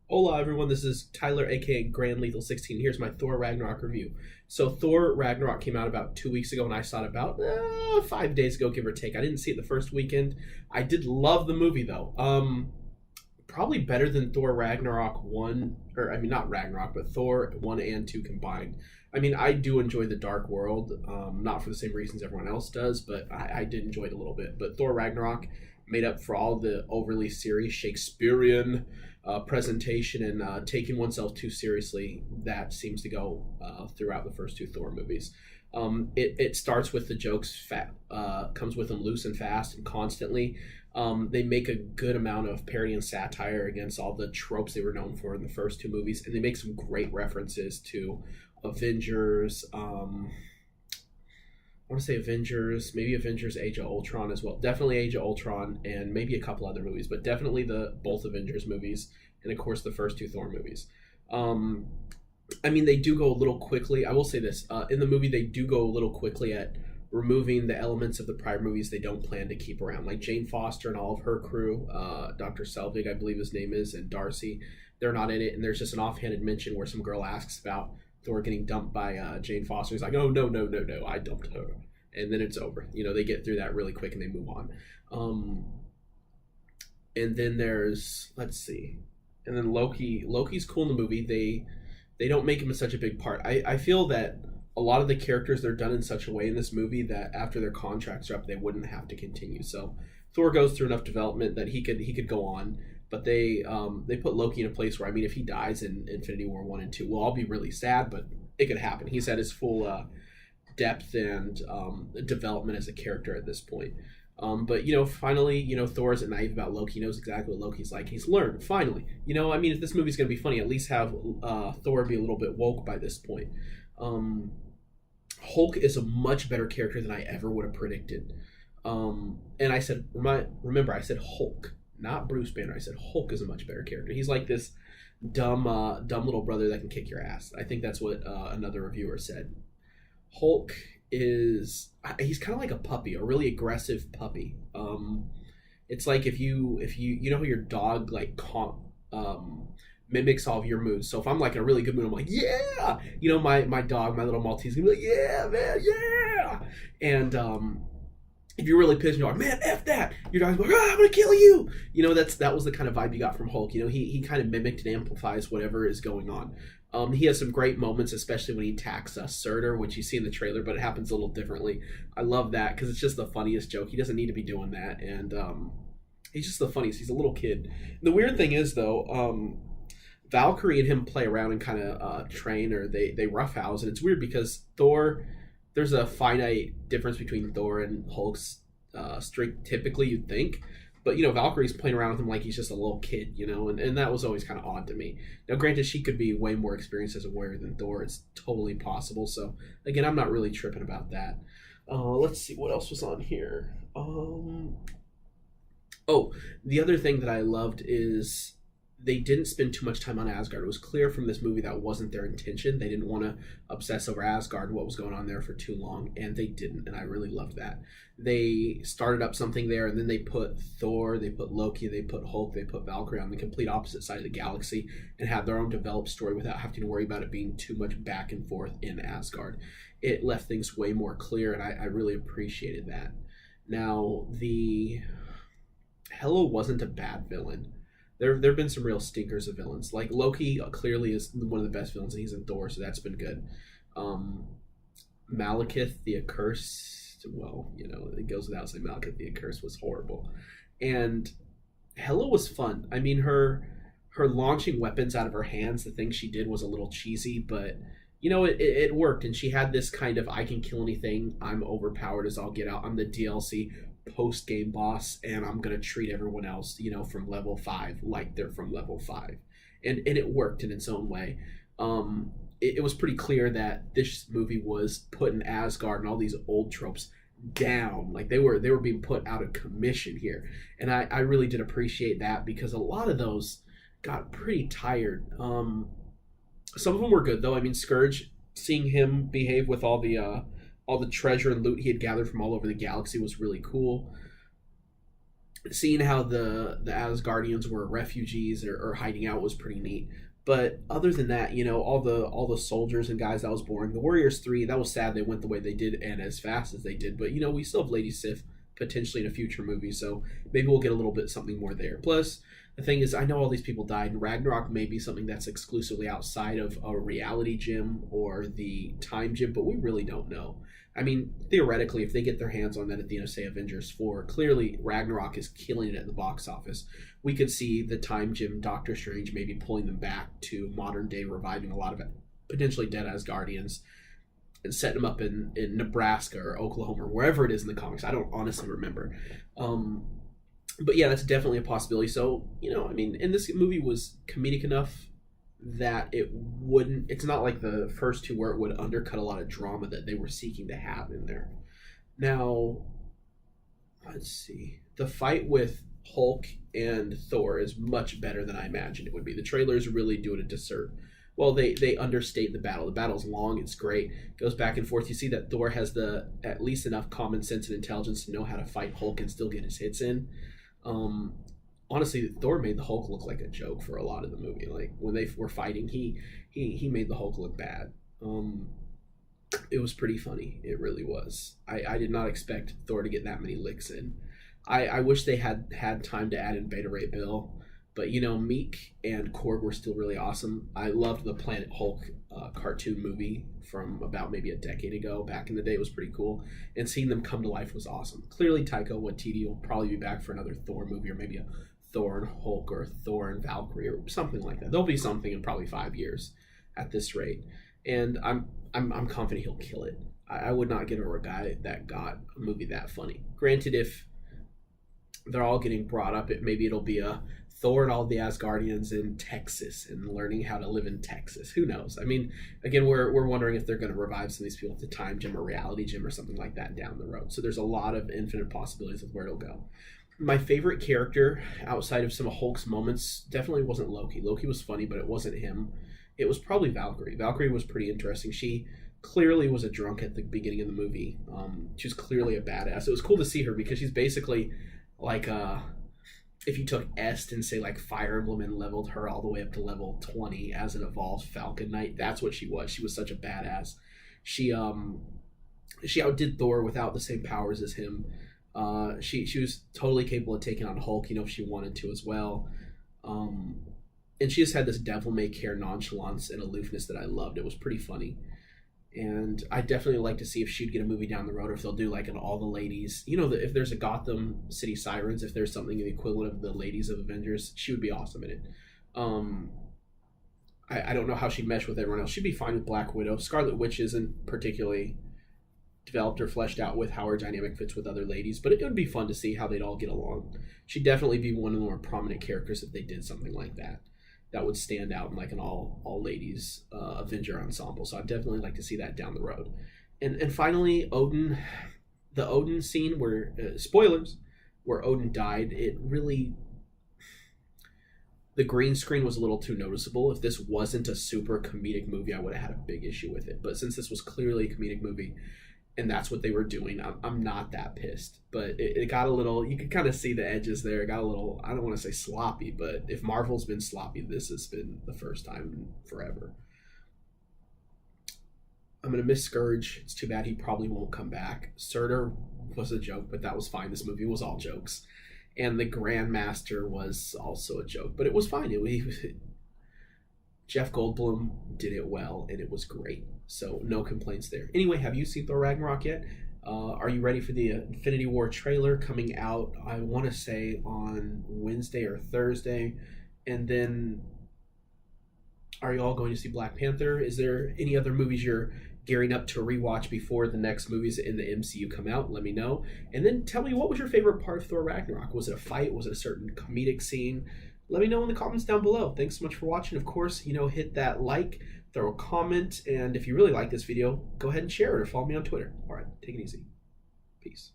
Hola everyone, this is Tyler aka Grand Lethal 16. Here's my Thor Ragnarok review. So Thor Ragnarok came out about 2 weeks ago and I saw it about 5 days ago, give or take. I didn't see it the first weekend. I did love the movie though. Probably better than Thor Ragnarok 1, or I mean not Ragnarok, but Thor 1 and 2 combined. I mean, I do enjoy the Dark World, not for the same reasons everyone else does, but I did enjoy it a little bit. But Thor Ragnarok made up for all the overly serious Shakespearean presentation and taking oneself too seriously that seems to go throughout the first two Thor movies. It starts with the jokes, comes with them loose and fast and constantly. They make a good amount of parody and satire against all the tropes they were known for in the first two movies, and they make some great references to Avengers. I want to say Avengers, maybe Avengers Age of Ultron as well. Definitely Age of Ultron and maybe a couple other movies, but definitely the both Avengers movies and of course the first two Thor movies. I mean, they do go a little quickly. I will say this, in the movie they do go a little quickly at removing the elements of the prior movies they don't plan to keep around, like Jane Foster and all of her crew, Dr. Selvig, I believe his name is, and Darcy. They're not in it, and there's just an offhanded mention where some girl asks about Thor getting dumped by Jane Foster. He's like, oh, no, I dumped her. And then it's over. You know, they get through that really quick and they move on. And then there's, let's see. And then Loki. Loki's cool in the movie. They don't make him such a big part. I feel that a lot of the characters, they're done in such a way in this movie that after their contracts are up, they wouldn't have to continue. So Thor goes through enough development that he could go on. But they put Loki in a place where, I mean, if he dies in Infinity War 1 and 2, we'll all be really sad, but it could happen. He's at his full depth and development as a character at this point. But, you know, finally, you know, Thor isn't naive about Loki. He knows exactly what Loki's like. He's learned, finally. You know, I mean, if this movie's going to be funny, at least have Thor be a little bit woke by this point. Hulk is a much better character than I ever would have predicted. And I said, remember, I said Hulk. Not Bruce Banner. I said Hulk is a much better character. He's like this dumb little brother that can kick your ass. I think that's what another reviewer said. Hulk he's kind of like a puppy, a really aggressive puppy. It's like if you know how your dog like mimics all of your moods. So if I'm like in a really good mood, I'm like, yeah, you know, my dog, my little Maltese, gonna be like, yeah, man, yeah, and if you're really pissed, you're like, man, F that. Your dog's like, I'm going to kill you. You know, that was the kind of vibe you got from Hulk. You know, he kind of mimicked and amplifies whatever is going on. He has some great moments, especially when he attacks Surtur, which you see in the trailer, but it happens a little differently. I love that because it's just the funniest joke. He doesn't need to be doing that. And he's just the funniest. He's a little kid. The weird thing is, though, Valkyrie and him play around and kind of train, or they roughhouse. And it's weird because Thor... There's a finite difference between Thor and Hulk's strength, typically, you'd think. But, you know, Valkyrie's playing around with him like he's just a little kid, you know, and that was always kind of odd to me. Now, granted, she could be way more experienced as a warrior than Thor. It's totally possible. So, again, I'm not really tripping about that. Let's see, what else was on here? Oh, the other thing that I loved is they didn't spend too much time on Asgard. It was clear from this movie that wasn't their intention. They didn't want to obsess over Asgard, what was going on there for too long, and they didn't, and I really loved that. They started up something there, and then they put Thor, they put Loki, they put Hulk, they put Valkyrie on the complete opposite side of the galaxy and had their own developed story without having to worry about it being too much back and forth in Asgard. It left things way more clear, and I really appreciated that. Now, the Hela wasn't a bad villain. There have been some real stinkers of villains. Like Loki clearly is one of the best villains, and he's in Thor, so that's been good. Malekith the Accursed, well, you know, it goes without saying Malekith the Accursed was horrible. And Hela was fun. I mean, her launching weapons out of her hands, the thing she did was a little cheesy, but, you know, it worked. And she had this kind of, I can kill anything, I'm overpowered as I'll get out, I'm the DLC post-game boss, and I'm going to treat everyone else, you know, from level 5 like they're from level 5. And it worked in its own way. It was pretty clear that this movie was putting Asgard and all these old tropes down. Like they were being put out of commission here. And I really did appreciate that because a lot of those got pretty tired. Some of them were good, though. I mean, Scourge, seeing him behave with all the treasure and loot he had gathered from all over the galaxy was really cool. seeing how the Asgardians were refugees or hiding out was pretty neat. But other than that, all the soldiers and guys, that was boring. The Warriors 3, that was sad they went the way they did and as fast as they did. But we still have Lady Sif potentially in a future movie, so maybe we'll get a little bit something more there. Plus, the thing is, I know all these people died, and Ragnarok may be something that's exclusively outside of a reality gym or the time gym, but we really don't know. I mean, theoretically, if they get their hands on that at the end of, say, Avengers 4, clearly Ragnarok is killing it at the box office. We could see the time gym Doctor Strange maybe pulling them back to modern day, reviving a lot of potentially dead Asgardians and setting them up in Nebraska or Oklahoma or wherever it is in the comics. I don't honestly remember. But yeah, that's definitely a possibility. So, and this movie was comedic enough that it's not like the first two where it would undercut a lot of drama that they were seeking to have in there. Now, let's see. The fight with Hulk and Thor is much better than I imagined it would be. The trailers really do it a disservice. Well, they understate the battle. The battle's long, it's great, goes back and forth. You see that Thor has at least enough common sense and intelligence to know how to fight Hulk and still get his hits in. Honestly, Thor made the Hulk look like a joke for a lot of the movie. Like when they were fighting, he made the Hulk look bad. It was pretty funny. It really was. I did not expect Thor to get that many licks in. I wish they had time to add in Beta Ray Bill, but Meek and Korg were still really awesome. I loved the Planet Hulk cartoon movie from about maybe a decade ago. Back in the day, it was pretty cool, and seeing them come to life was awesome. Clearly, Taika Waititi will probably be back for another Thor movie, or maybe a Thor and Hulk or Thor and Valkyrie or something like that. There'll be something in probably 5 years at this rate, and I'm confident he'll kill it. I would not get over a guy that got a movie that funny. Granted, if they're all getting brought up, maybe it'll be a Thor and all the Asgardians in Texas and learning how to live in Texas. Who knows? I mean, again, we're wondering if they're going to revive some of these people at the time gym or reality gym or something like that down the road. So there's a lot of infinite possibilities of where it'll go. My favorite character outside of some of Hulk's moments definitely wasn't Loki. Loki was funny, but it wasn't him. It was probably Valkyrie. Valkyrie was pretty interesting. She clearly was a drunk at the beginning of the movie. She was clearly a badass. It was cool to see her because she's basically like if you took Est and say like Fire Emblem and leveled her all the way up to level 20 as an evolved Falcon Knight, that's what she was. She was such a badass. She outdid Thor without the same powers as him. She was totally capable of taking on Hulk, if she wanted to as well. And she just had this devil-may-care nonchalance and aloofness that I loved. It was pretty funny. And I definitely like to see if she'd get a movie down the road, or if they'll do like an All the Ladies. If there's a Gotham City Sirens, if there's something the equivalent of the Ladies of Avengers, she would be awesome in it. I don't know how she'd mesh with everyone else. She'd be fine with Black Widow. Scarlet Witch isn't particularly developed or fleshed out with how her dynamic fits with other ladies, but it would be fun to see how they'd all get along. She'd definitely be one of the more prominent characters if they did something like that. That would stand out in like an all ladies Avenger ensemble. So I'd definitely like to see that down the road. And finally, Odin, the Odin scene where spoilers, where Odin died. It really, the green screen was a little too noticeable. If this wasn't a super comedic movie, I would have had a big issue with it. But since this was clearly a comedic movie, and that's what they were doing, I'm not that pissed. But it got a little, you could kind of see the edges there. It got a little, I don't want to say sloppy, but if Marvel's been sloppy, this has been the first time in forever. I'm going to miss Scourge. It's too bad he probably won't come back. Surtur was a joke, but that was fine. This movie was all jokes. And the Grandmaster was also a joke, but it was fine. Jeff Goldblum did it well, and it was great. So no complaints there. Anyway, have you seen Thor Ragnarok yet? Are you ready for the Infinity War trailer coming out, I want to say, on Wednesday or Thursday? And then are you all going to see Black Panther? Is there any other movies you're gearing up to rewatch before the next movies in the MCU come out? Let me know. And then tell me, what was your favorite part of Thor Ragnarok? Was it a fight? Was it a certain comedic scene? Let me know in the comments down below. Thanks so much for watching. Of course, hit that like, throw a comment, and if you really like this video, go ahead and share it or follow me on Twitter. All right, take it easy. Peace.